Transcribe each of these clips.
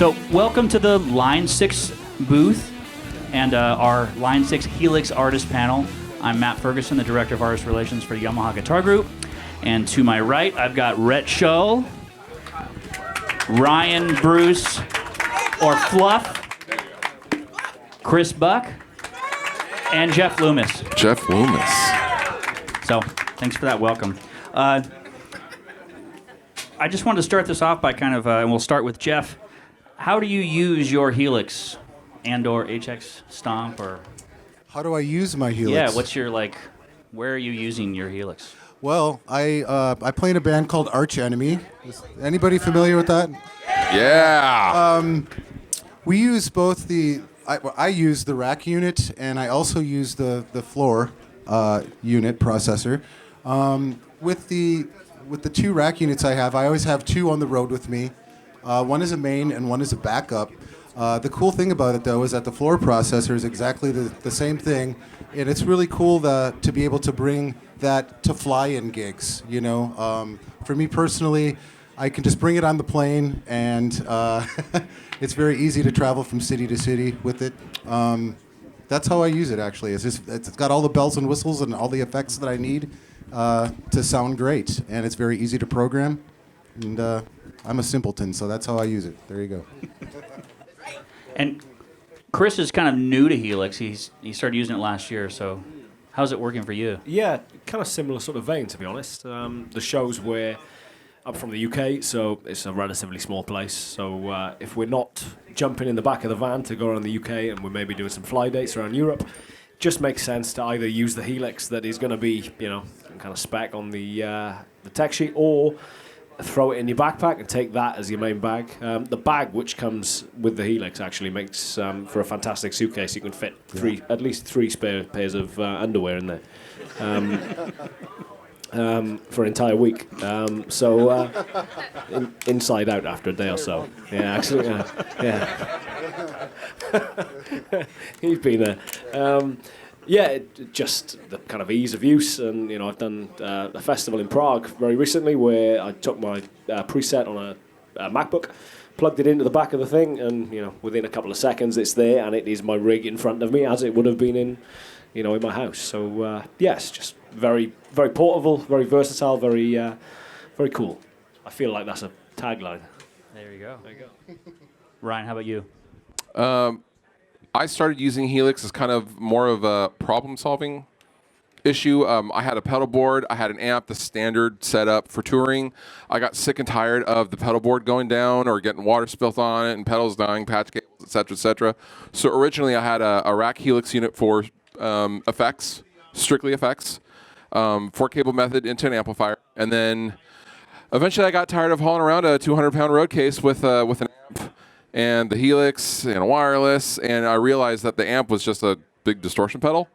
So welcome to the Line 6 booth and our Line 6 Helix artist panel. I'm Matt Ferguson, the Director of Artist Relations for Yamaha Guitar Group. And to my right, I've got Rhett Shull, Ryan Bruce, or Fluff, Chris Buck, and Jeff Loomis. Jeff Loomis. So, thanks for that welcome. I just wanted to start this off by kind of, and we'll start with Jeff. How do you use your Helix and/or HX Stomp, or? How do I use my Helix? Yeah, what's your where are you using your Helix? Well, I play in a band called Arch Enemy. Is anybody familiar with that? Yeah. We use both I use the rack unit, and I also use the floor unit processor. With the two rack units I always have two on the road with me. One is a main and one is a backup. The cool thing about it, though, is that the floor processor is exactly the same thing, and it's really cool to be able to bring that to fly-in gigs. You know, for me personally, I can just bring it on the plane, and it's very easy to travel from city to city with it. That's how I use it, actually. It's got all the bells and whistles and all the effects that I need to sound great, and it's very easy to program. And I'm a simpleton, so that's how I use it. There you go. And Chris is kind of new to Helix. He started using it last year, so how's it working for you? Yeah, kind of similar sort of vein, to be honest. The shows were up from the UK, so it's a relatively small place. So if we're not jumping in the back of the van to go around the UK and we're maybe doing some fly dates around Europe, just makes sense to either use the Helix that is going to be, kind of spec on the tech sheet, or throw it in your backpack and take that as your main bag. The bag which comes with the Helix actually makes for a fantastic suitcase. You can fit at least three spare pairs of underwear in there for an entire week. Inside out after a day or so. Yeah, actually, yeah. He's been there. Just the kind of ease of use, and I've done a festival in Prague very recently where I took my preset on a MacBook, plugged it into the back of the thing, and within a couple of seconds it's there, and it is my rig in front of me as it would have been in my house. So yes, just very, very portable, very versatile, very very cool. I feel like that's a tagline. There you go. Ryan, how about you? I started using Helix as kind of more of a problem-solving issue. I had a pedal board, I had an amp, the standard setup for touring. I got sick and tired of the pedal board going down or getting water spilt on it and pedals dying, patch cables, etc., etc. So originally I had a rack Helix unit for effects, strictly effects, 4-cable method into an amplifier, and then eventually I got tired of hauling around a 200-pound road case with an amp and the Helix and a wireless, and I realized that the amp was just a big distortion pedal.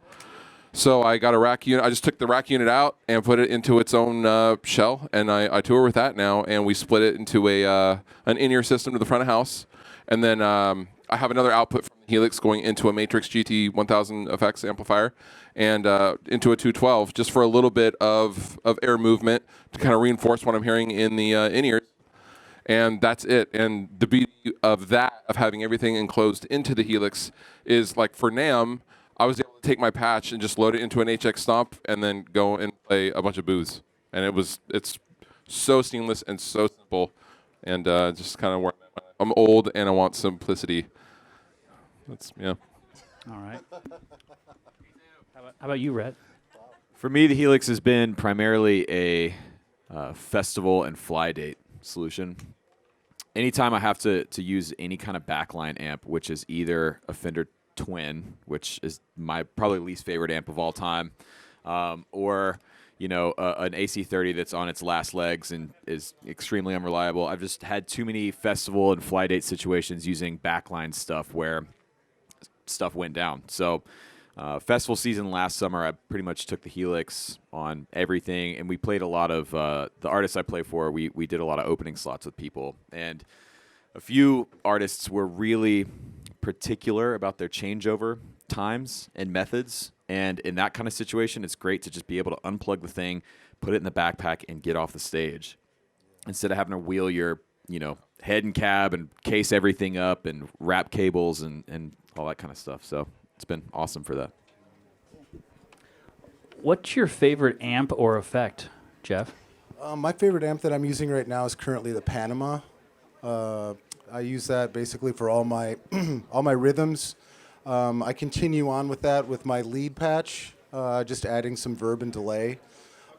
So I got a rack unit. I just took the rack unit out and put it into its own shell, and I tour with that now, and we split it into an in-ear system to the front of house, and then I have another output from the Helix going into a Matrix GT 1000 effects amplifier and into a 212 just for a little bit of air movement to kind of reinforce what I'm hearing in the in-ears. And that's it. And the beauty of that, of having everything enclosed into the Helix, is like for NAMM, I was able to take my patch and just load it into an HX Stomp and then go and play a bunch of booths. And it's so seamless and so simple, and just kind of where I'm old and I want simplicity. That's All right. How about you, Rhett? For me, the Helix has been primarily a festival and fly date solution. Anytime I have to use any kind of backline amp, which is either a Fender Twin, which is my probably least favorite amp of all time, or an AC30 that's on its last legs and is extremely unreliable. I've just had too many festival and fly date situations using backline stuff where stuff went down. So festival season last summer, I pretty much took the Helix on everything, and we played a lot of the artists I play for. We did a lot of opening slots with people, and a few artists were really particular about their changeover times and methods. And in that kind of situation, it's great to just be able to unplug the thing, put it in the backpack, and get off the stage instead of having to wheel your head and cab and case everything up and wrap cables and all that kind of stuff. So it's been awesome for that. What's your favorite amp or effect, Jeff? My favorite amp that I'm using right now is currently the Panama. I use that basically for all my all my rhythms. I continue on with that with my lead patch, just adding some verb and delay.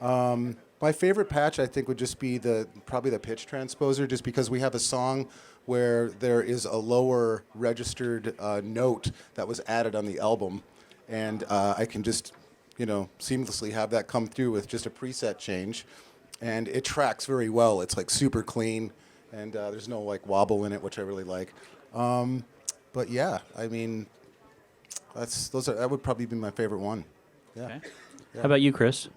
My favorite patch, I think, would just be probably the pitch transposer, just because we have a song where there is a lower registered note that was added on the album, and I can just seamlessly have that come through with just a preset change, and it tracks very well. It's like super clean, and there's no like wobble in it, which I really like. But yeah, I mean, that would probably be my favorite one. Yeah. Okay. How about you, Chris?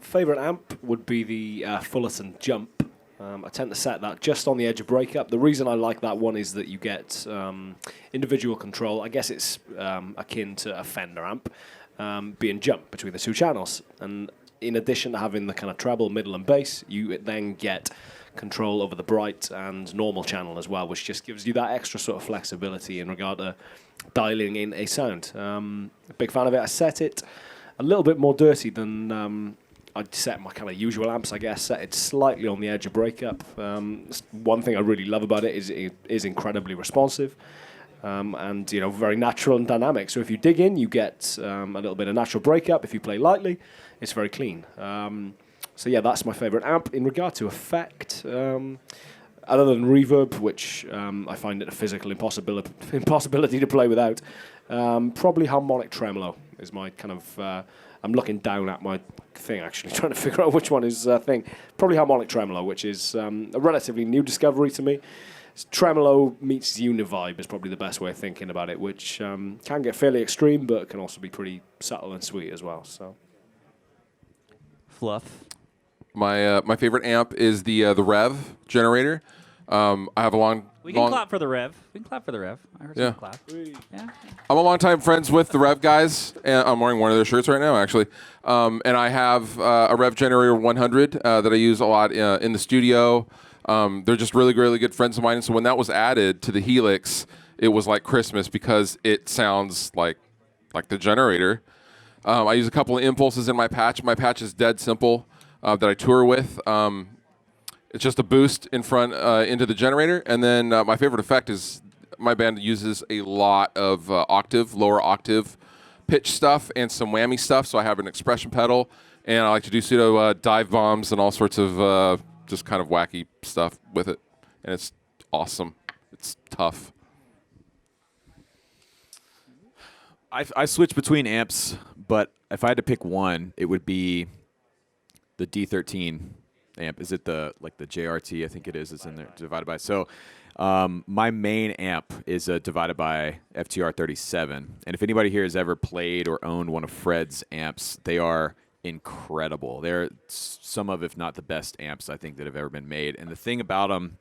Favorite amp would be the Fullerton Jump. I tend to set that just on the edge of breakup. The reason I like that one is that you get individual control. I guess it's akin to a Fender amp being jump between the two channels. And in addition to having the kind of treble, middle, and bass, you then get control over the bright and normal channel as well, which just gives you that extra sort of flexibility in regard to dialing in a sound. A big fan of it. I set it a little bit more dirty than I'd set my kind of usual amps, I guess. Set it slightly on the edge of breakup. One thing I really love about it is it is incredibly responsive and very natural and dynamic. So if you dig in, you get a little bit of natural breakup. If you play lightly, it's very clean. So yeah, that's my favorite amp. In regard to effect, other than reverb, which I find it a physical impossibility to play without, probably harmonic tremolo is my kind of... I'm looking down at my thing, actually, trying to figure out which one is thing. Probably harmonic tremolo, which is a relatively new discovery to me. Tremolo meets univibe is probably the best way of thinking about it, which can get fairly extreme, but can also be pretty subtle and sweet as well. So, Fluff. My favorite amp is the Rev generator. I have a long... We can clap for the Rev. We can clap for the Rev. I heard some clap. Yeah. I'm a longtime friends with the Rev guys, and I'm wearing one of their shirts right now, actually. And I have a Rev Generator 100 that I use a lot in the studio. They're just really, really good friends of mine. And so when that was added to the Helix, it was like Christmas because it sounds like the generator. I use a couple of impulses in my patch. My patch is dead simple that I tour with. It's just a boost in front into the generator. And then my favorite effect is my band uses a lot of lower octave pitch stuff and some whammy stuff. So I have an expression pedal, and I like to do pseudo dive bombs and all sorts of just kind of wacky stuff with it. And it's awesome. It's tough. I switch between amps, but if I had to pick one, it would be the D13 amp. Is it the JRT? I think it is. It's in there, divided by. So my main amp is a divided by FTR 37. And if anybody here has ever played or owned one of Fred's amps, they are incredible. They're some of, if not the best amps I think that have ever been made. And the thing about them,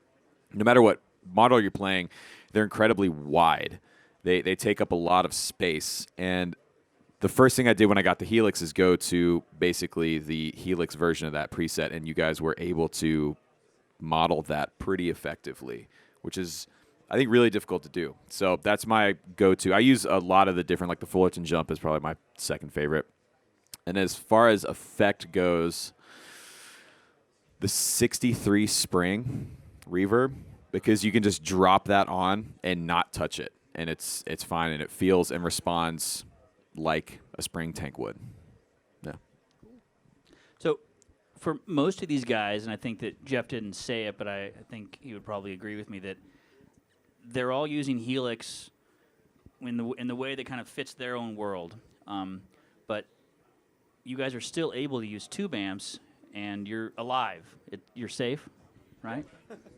no matter what model you're playing, they're incredibly wide. They take up a lot of space. And the first thing I did when I got the Helix is go to basically the Helix version of that preset, and you guys were able to model that pretty effectively, which is, I think, really difficult to do. So that's my go-to. I use a lot of the different, like the Fullerton Jump is probably my second favorite. And as far as effect goes, the 63 Spring reverb, because you can just drop that on and not touch it, and it's fine, and it feels and responds like a Spring tank would. Yeah. So for most of these guys, and I think that Jeff didn't say it, but I think he would probably agree with me, that they're all using Helix in the way that kind of fits their own world. But you guys are still able to use tube amps, and you're alive. You're safe, right?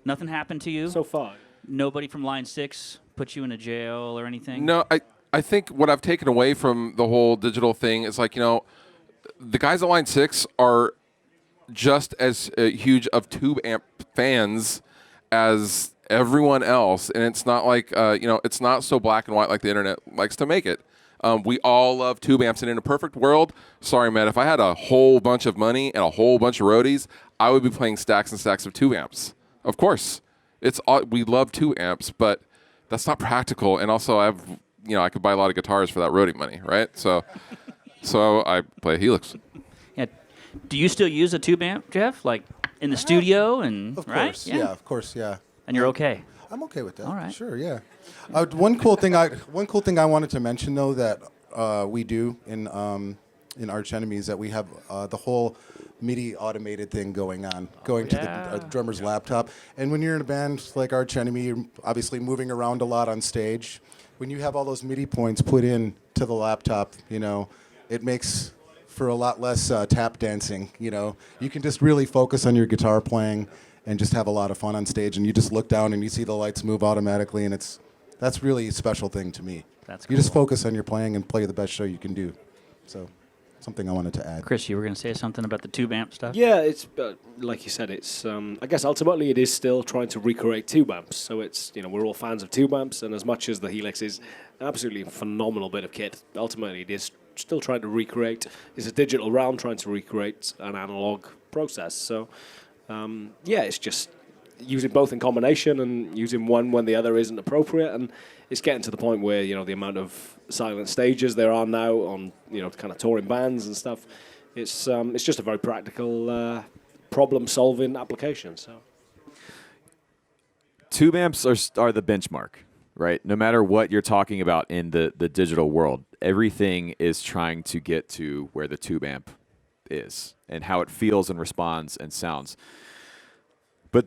Nothing happened to you? So far. Nobody from Line 6 put you in a jail or anything? No, I think what I've taken away from the whole digital thing is the guys at Line 6 are just as huge of tube amp fans as everyone else, and it's not like it's not so black and white like the internet likes to make it. We all love tube amps, and in a perfect world, sorry, Matt, if I had a whole bunch of money and a whole bunch of roadies, I would be playing stacks and stacks of tube amps. Of course, we love 2 amps, but that's not practical. And also, I could buy a lot of guitars for that roadie money, right? So I play a Helix. Yeah. Do you still use a tube amp, Jeff? Like in the studio and Of right? course, yeah, of course, yeah. And you're okay. I'm okay with that. All right. Sure, yeah. One cool thing I wanted to mention though that we do in Arch Enemy is that we have the whole MIDI automated thing going on, to the drummer's laptop. And when you're in a band like Arch Enemy, you're obviously moving around a lot on stage. When you have all those MIDI points put in to the laptop, it makes for a lot less tap dancing. You can just really focus on your guitar playing and just have a lot of fun on stage. And you just look down and you see the lights move automatically, and that's really a special thing to me. That's You just focus on your playing and play the best show you can do. So, something I wanted to add. Chris, you were going to say something about the tube amp stuff? Yeah, it's like you said. It's I guess ultimately it is still trying to recreate tube amps. So it's we're all fans of tube amps, and as much as the Helix is an absolutely phenomenal bit of kit, ultimately it is still trying to recreate. It's a digital realm trying to recreate an analog process. So it's just using both in combination and using one when the other isn't appropriate, and it's getting to the point where the amount of silent stages there are now on kind of touring bands and stuff. It's just a very practical problem-solving application. So Tube amps are the benchmark, right? No matter what you're talking about in the digital world, everything is trying to get to where the tube amp is and how it feels and responds and sounds. But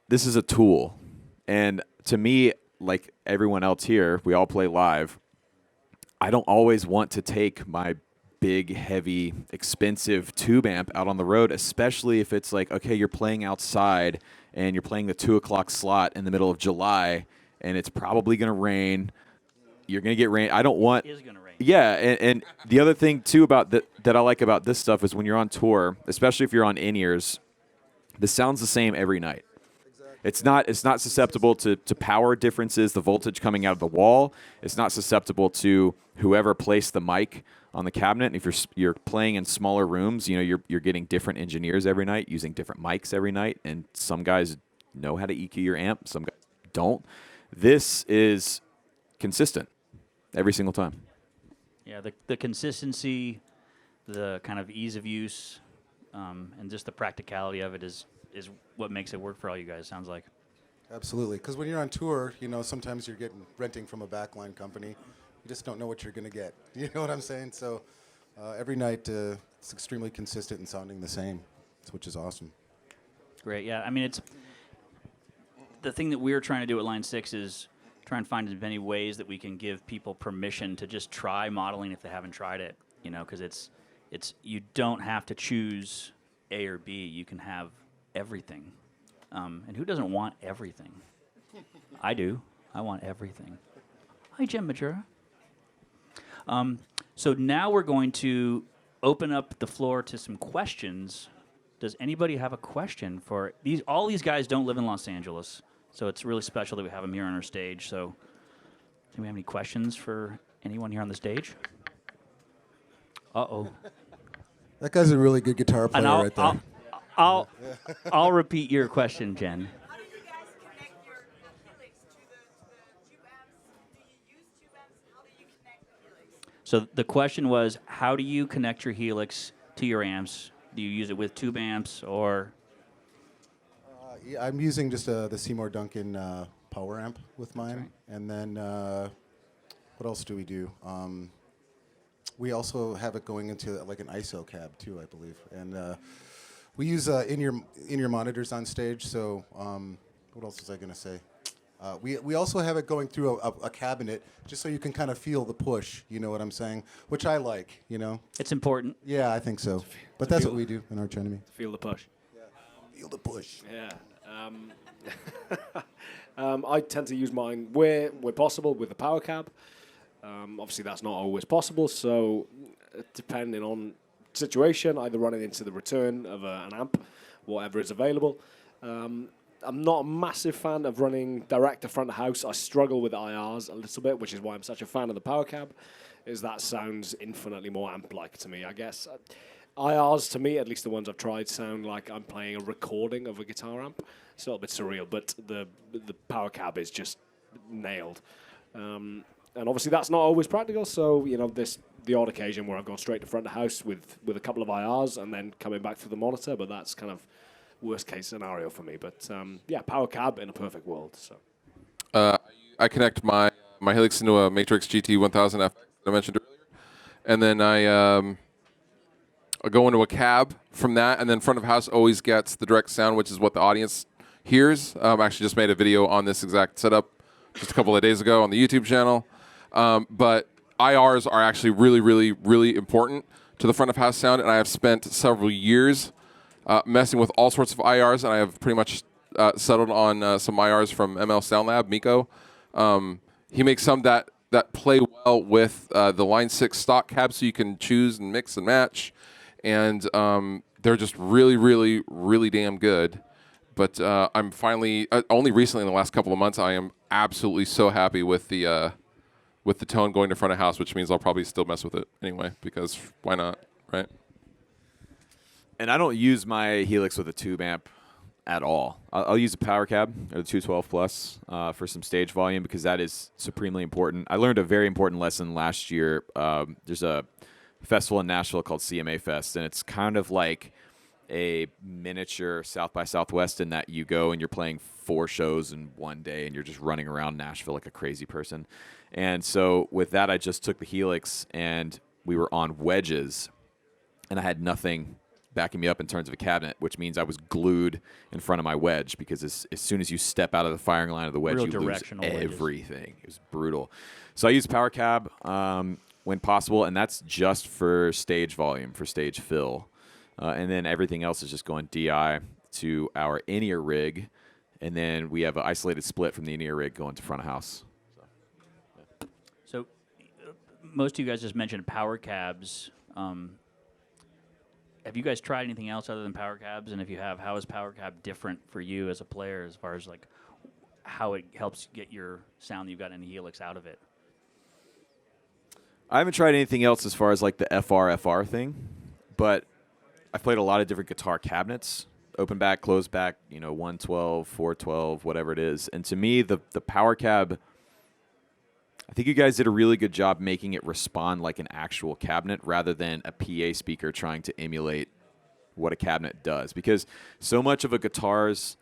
this is a tool, and to me, like everyone else here, we all play live. I don't always want to take my big, heavy, expensive tube amp out on the road, especially if it's like, okay, you're playing outside and you're playing the 2:00 slot in the middle of July, and it's probably going to rain. You're going to get rain. I don't want. It is going to rain. Yeah, and the other thing too about that I like about this stuff is when you're on tour, especially if you're on in-ears, the sound's the same every night. It's not susceptible to power differences, the voltage coming out of the wall. It's not susceptible to whoever placed the mic on the cabinet. And if you're playing in smaller rooms, you're getting different engineers every night, using different mics every night, and some guys know how to EQ your amp, some guys don't. This is consistent every single time. Yeah, the consistency, the kind of ease of use, and just the practicality of it is what makes it work for all you guys, sounds like. Absolutely, because when you're on tour, sometimes you're renting from a backline company. You just don't know what you're going to get. You know what I'm saying? So every night it's extremely consistent and sounding the same, which is awesome. Great, yeah. I mean, it's the thing that we're trying to do at Line 6 is try and find as many ways that we can give people permission to just try modeling if they haven't tried it, because it's you don't have to choose A or B. You can have everything. And who doesn't want everything? I do. I want everything. Hi, Jim Majura. So now we're going to open up the floor to some questions. Does anybody have a question for these? All these guys don't live in Los Angeles, so it's really special that we have them here on our stage. So do we have any questions for anyone here on the stage? Uh-oh. That guy's a really good guitar player right there. I'll repeat your question, Jen. How do you guys connect your Helix to the tube amps? Do you use tube amps? How do you connect the Helix? So the question was, how do you connect your Helix to your amps? Do you use it with tube amps or? Yeah, I'm using just the Seymour Duncan power amp with mine. right. And then what else do we do? We also have it going into like an ISO cab too, I believe. And we use in-ear monitors on stage. So what else was I going to say? We also have it going through a cabinet just so you can kind of feel the push, you know what I'm saying? Which I like, It's important. Yeah, I think so. But that's what we do in Arch Enemy. feel the push. Feel the push. Yeah. I tend to use mine where possible with the Powercab. Obviously, that's not always possible, so depending on situation, either running into the return of an amp, whatever is available. I'm not a massive fan of running direct to front of house. I struggle with IRs a little bit, which is why I'm such a fan of the Powercab, is that sounds infinitely more amp-like to me, I guess. IRs, to me, at least the ones I've tried, sound like I'm playing a recording of a guitar amp. It's a little bit surreal, but the Powercab is just nailed. And obviously that's not always practical, so, you know, the odd occasion where I've gone straight to front of house with a couple of IRs and then coming back through the monitor, but that's kind of worst case scenario for me. But yeah, Powercab in a perfect world. So I connect my Helix into a Matrix GT 1000 FX that I mentioned earlier, and then I go into a cab from that, and then front of house always gets the direct sound, which is what the audience hears. I actually just made a video on this exact setup just a couple of days ago on the YouTube channel. But IRs are actually really, really, really important to the front of house sound, and I have spent several years messing with all sorts of IRs, and I have pretty much settled on some IRs from ML Sound Lab, Miko. He makes some that play well with the Line 6 stock cab, so you can choose and mix and match, and they're just really, really, really damn good. But I'm finally, only recently in the last couple of months, I am absolutely so happy with the tone going to front of house, which means I'll probably still mess with it anyway, because why not, right? And I don't use my Helix with a tube amp at all. I'll use a Powercab or the 212 Plus for some stage volume, because that is supremely important. I learned a very important lesson last year. There's a festival in Nashville called CMA Fest, and it's kind of like a miniature South by Southwest in that you go and you're playing 4 shows in one day and you're just running around Nashville like a crazy person. And so with that, I just took the Helix and we were on wedges, and I had nothing backing me up in terms of a cabinet, which means I was glued in front of my wedge, because as soon as you step out of the firing line of the wedge, Real you lose directional wedges. everything. It was brutal. So I use Powercab when possible, and that's just for stage volume, for stage fill. And then everything else is just going DI to our in-ear rig, and then we have an isolated split from the in-ear rig going to front of house. So most of you guys just mentioned Powercabs. Have you guys tried anything else other than Powercabs? And if you have, how is Powercab different for you as a player, as far as like how it helps get your sound that you've got in the Helix out of it? I haven't tried anything else as far as like the FR thing, but I've played a lot of different guitar cabinets, open back, closed back, 112, 412, whatever it is. And to me, the Powercab, I think you guys did a really good job making it respond like an actual cabinet rather than a PA speaker trying to emulate what a cabinet does. Because so much of a guitar's,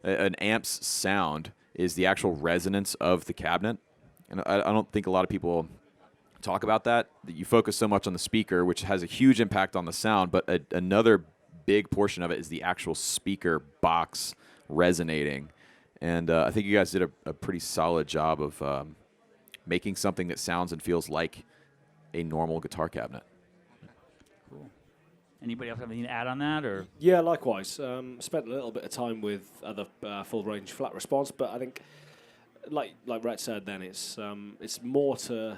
an amp's sound is the actual resonance of the cabinet. And I don't think a lot of people talk about that you focus so much on the speaker, which has a huge impact on the sound, but another big portion of it is the actual speaker box resonating. And I think you guys did a pretty solid job of making something that sounds and feels like a normal guitar cabinet. Cool. Anybody else have anything to add on that? Or yeah, likewise. Spent a little bit of time with other full range flat response, but I think, like Rhett said, then it's more to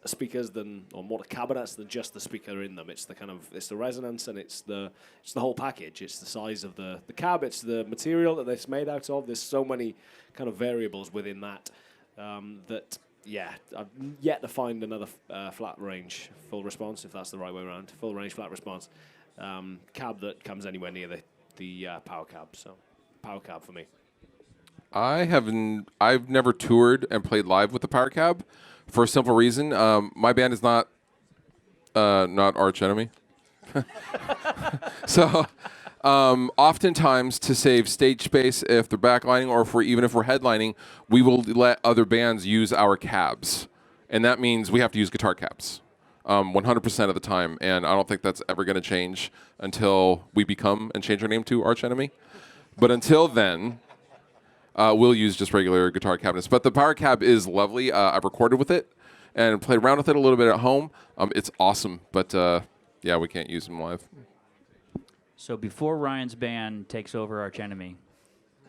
speakers or more to cabinets than just the speaker in them. It's the resonance, and it's the whole package. It's the size of the cab. It's the material that it's made out of. There's so many kind of variables within that that. Yeah, I've yet to find another flat range full response, if that's the right way around. Full range flat response cab that comes anywhere near the Powercab. So Powercab for me. I've never toured and played live with the Powercab for a simple reason. My band is not Arch Enemy. So oftentimes, to save stage space, if they're backlining or even if we're headlining, we will let other bands use our cabs, and that means we have to use guitar cabs 100% of the time. And I don't think that's ever going to change until we become and change our name to Arch Enemy. But until then, we'll use just regular guitar cabinets. But the Powercab is lovely. I've recorded with it and played around with it a little bit at home. It's awesome, but yeah, we can't use them live. so before Ryan's band takes over Arch Enemy,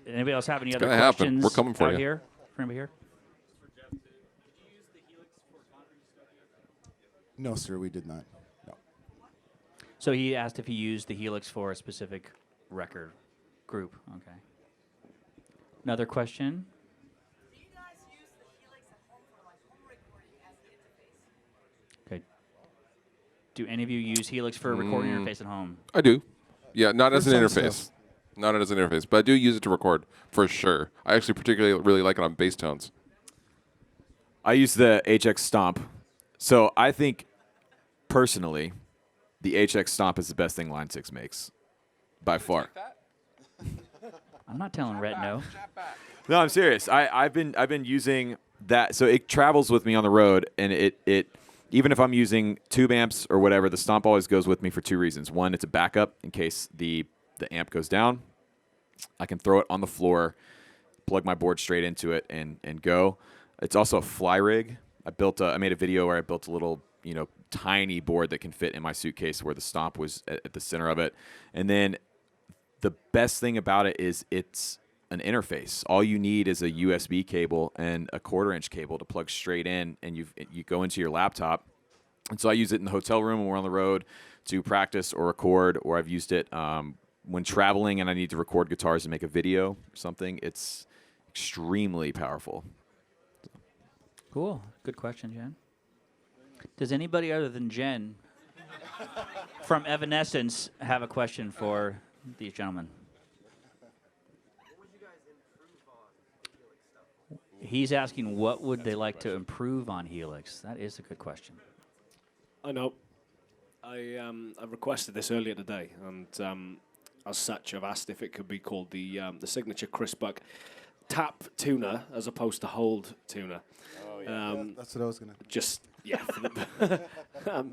anybody else have any other gonna happen. questions? We're coming for out you. here. For anybody here? No, sir, we did not. No. So he asked if he used the Helix for a specific record group. Okay. Another question. Do you guys use the Helix at home for like home recording as an interface? Okay. Do any of you use Helix for a recording interface at home? I do. Yeah, not as an some interface. stuff. Not as an interface, but I do use it to record for sure. I actually particularly really like it on bass tones. I use the HX Stomp. So I think, personally, the HX Stomp is the best thing Line 6 makes, by far. I'm not telling Rhett no. No, I'm serious. I've been using that, so it travels with me on the road, and it even if I'm using tube amps or whatever, the Stomp always goes with me for two reasons. One, it's a backup in case the amp goes down. I can throw it on the floor, plug my board straight into it, and go. It's also a fly rig. I made a video where I built a little, tiny board that can fit in my suitcase where the Stomp was at the center of it. And then the best thing about it is it's an interface. All you need is a USB cable and a 1/4-inch cable to plug straight in, and you go into your laptop. And so I use it in the hotel room when we're on the road to practice or record, or I've used it when traveling and I need to record guitars and make a video or something. It's extremely powerful. Cool. Good question, Jen. Does anybody other than Jen from Evanescence have a question for these gentlemen? He's asking what would they like to improve on Helix. That is a good question. I know. I requested this earlier today, and as such, I've asked if it could be called the signature Chris Buck tap tuner as opposed to hold tuner. Oh, yeah. That's what I was going to... Just, yeah.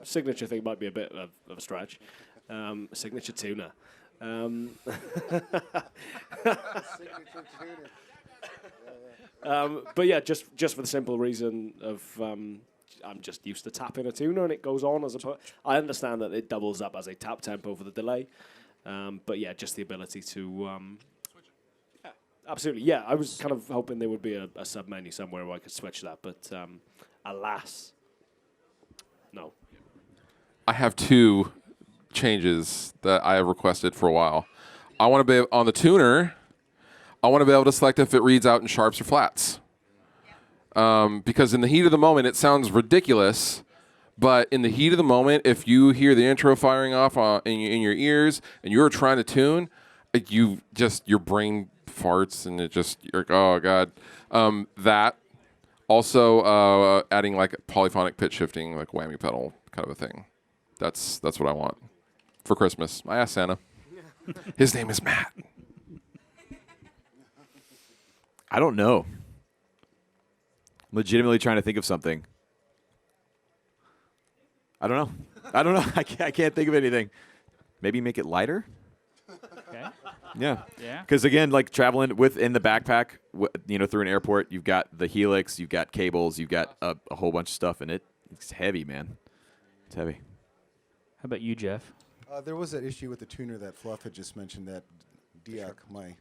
Signature thing might be a bit of a stretch. Signature tuner. But yeah, just for the simple reason of I'm just used to tapping a tuner and it goes on as a. I understand that it doubles up as a tap tempo for the delay, but yeah, just the ability to. Yeah, absolutely, yeah. I was kind of hoping there would be a sub menu somewhere where I could switch that, but alas, no. I have two changes that I have requested for a while. I want to be on the tuner. I want to be able to select if it reads out in sharps or flats. Because in the heat of the moment, it sounds ridiculous. But in the heat of the moment, if you hear the intro firing off in your ears and you're trying to tune, your brain farts and you're like, oh, God. That. Also, adding like polyphonic pitch shifting, like whammy pedal kind of a thing. That's what I want for Christmas. I asked Santa. His name is Matt. I don't know. I'm legitimately trying to think of something. I don't know. I can't think of anything. Maybe make it lighter? Okay. Yeah. Yeah. Because again, like traveling in the backpack, through an airport, you've got the Helix, you've got cables, you've got a whole bunch of stuff, and it's heavy, man. It's heavy. How about you, Jeff? There was that issue with the tuner that Fluff had just mentioned that Diak, my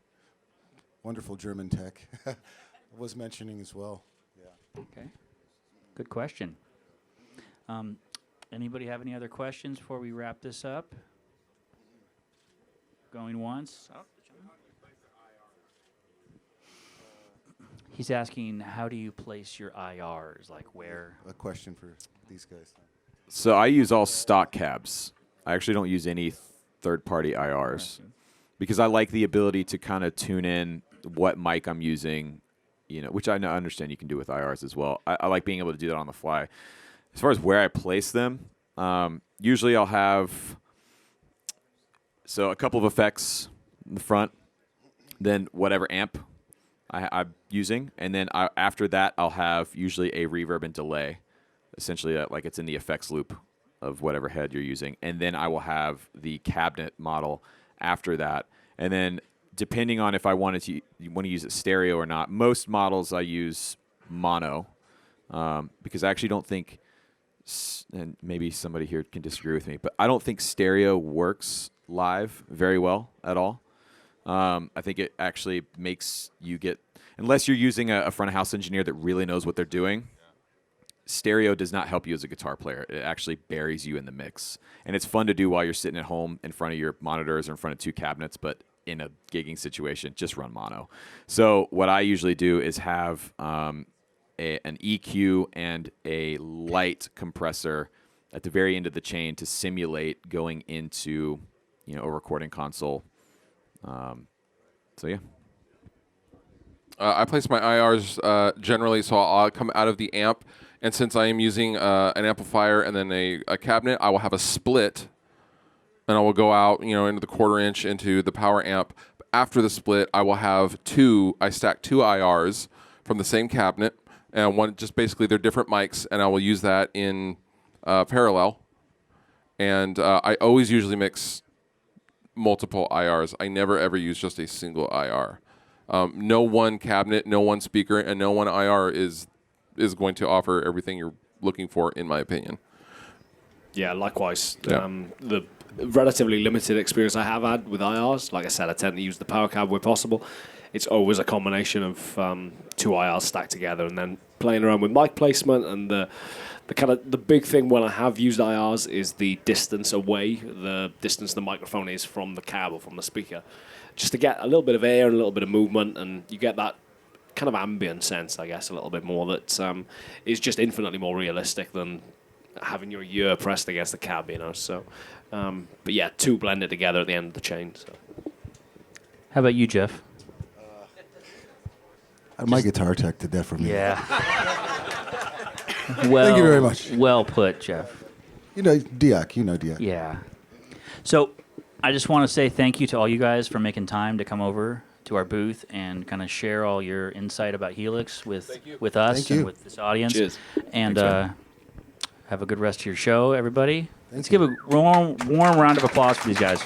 wonderful German tech, was mentioning as well. Yeah. Okay. Good question. Anybody have any other questions before we wrap this up? Going once. Oh. He's asking, how do you place your IRs? Like where? A question for these guys. So I use all stock cabs. I actually don't use any third-party IRs because I like the ability to kind of tune in what mic I'm using, which I understand you can do with IRs as well. I like being able to do that on the fly. As far as where I place them, usually I'll have a couple of effects in the front, then whatever amp I'm using, and then after that I'll have usually a reverb and delay, essentially like it's in the effects loop of whatever head you're using, and then I will have the cabinet model after that, and then depending on if I want to use it stereo or not. Most models I use mono because I actually don't think, and maybe somebody here can disagree with me, but I don't think stereo works live very well at all. I think it actually makes you get, unless you're using a front of house engineer that really knows what they're doing, stereo does not help you as a guitar player. It actually buries you in the mix. And it's fun to do while you're sitting at home in front of your monitors or in front of two cabinets, but in a gigging situation, just run mono. So what I usually do is have an EQ and a light compressor at the very end of the chain to simulate going into, a recording console. So yeah. I place my IRs generally, so I'll come out of the amp, and since I am using an amplifier and then a cabinet, I will have a split, and I will go out, into the 1/4 inch into the power amp. After the split, I will have I stack 2 IRs from the same cabinet, and one just basically they're different mics, and I will use that in parallel. And I always usually mix multiple IRs. I never ever use just a single IR. No one cabinet, no one speaker, and no one IR is going to offer everything you're looking for, in my opinion. Yeah, likewise. Yeah. The relatively limited experience I have had with IRs, like I said, I tend to use the Powercab where possible. It's always a combination of 2 IRs stacked together, and then playing around with mic placement. And the big thing when I have used IRs is the distance away, the distance the microphone is from the cab or from the speaker, just to get a little bit of air and a little bit of movement, and you get that kind of ambient sense, I guess, a little bit more that is just infinitely more realistic than having your ear pressed against the cab, So, but yeah, 2 blended together at the end of the chain. So. How about you, Jeff? My guitar tech did that for me. Yeah. Well, Thank you very much. Well put, Jeff. Diak. Yeah. So I just want to say thank you to all you guys for making time to come over to our booth and kind of share all your insight about Helix with us Thank you. and with this audience. Cheers. And Thanks, have a good rest of your show, everybody. Let's give a warm round of applause for these guys.